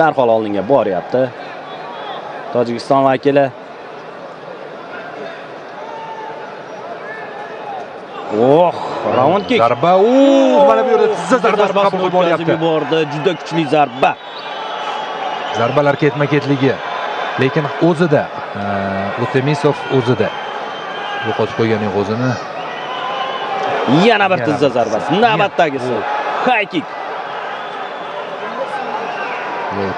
darhol oldinga boryapti. Tojikiston vakili. Raund kick. Zarba. Mana bu yerda tizza zarbasi qabul qilib olyapti. Juda kuchli zarba. Zarbalar ketma-ketligi. Lekin o'zida Utemisov o'zida yo'qotib qo'ygan o'zini. Yana bir tizza zarbasi. Navbatdagisi. High kick.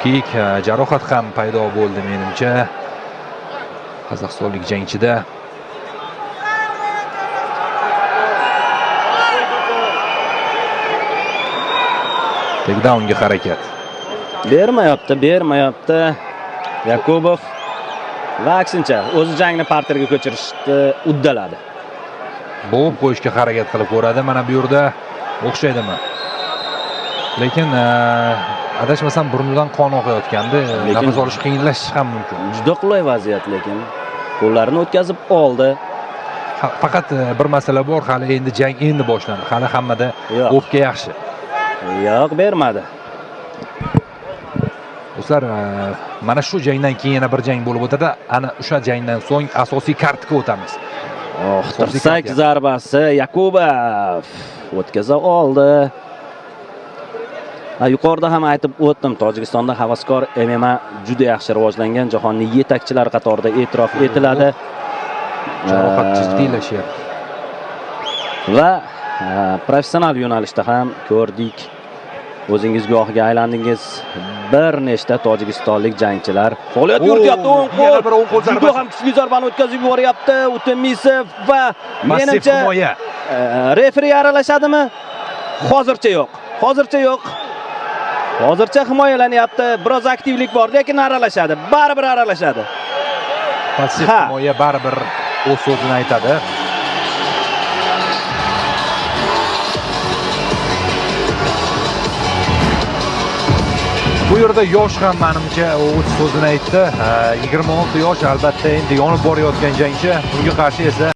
Kick, jarohat ham paydo bo'ldi menimcha. Qozog'istonlik jangchida. Takedownga harakat. Bermayapti. Yakubov va aksincha o'zi jangni parterga ko'chirishni uddaladi. Bo'g'ib qo'yishga harakat qilib ko'radi. Mana bu yerda o'xshaydimi? Lekin adashmasam burnidan qon oqayotgandi. Nafas olish qiyinlashishi ham mumkin. Juda qulay vaziyat, lekin qo'llarini o'tkazib oldi. Faqat bir masala bor, hali endi jang endi boshlandi. Hali hammada o'pka yaxshi. Yo'q, bermadi. Do'stlar, mana shu jangdan keyin yana bir jang bo'lib o'tadi. Ana o'sha jangdan so'ng asosiy kartga o'tamiz. Tirsak zarbasi Yakubov o'tkaza oldi. Yuqorida ham aytib o'tdim, Tojikistonda havaskor MMA juda yaxshi rivojlangan, jahonning yetakchilari qatorida e'tirof etiladi. Jarohat jiddiylashyapti. Va professional yo'nalishda ham ko'rdik. O'zingiz guvohiga aylandingiz. Bir nechta tojikistonlik jangchilar faoliyat yurityapti. Yana bir o'ng qo'l zarbasi. Juda ham kuchli zarbani o'tkazib yuboryapti Utemisov va menimcha referi aralashadimi? Hozircha yo'q. Hozircha himoyalanyapti. Biroz aktivlik bor, lekin aralashadi. Baribir aralashadi. Passiv himoya baribir o'z so'zini aytadi. Bu yerda yosh ham menimcha o'z so'zini aytdi. 26 yosh, albatta endi yonib borayotgan jangchi. Bunga qarshi esa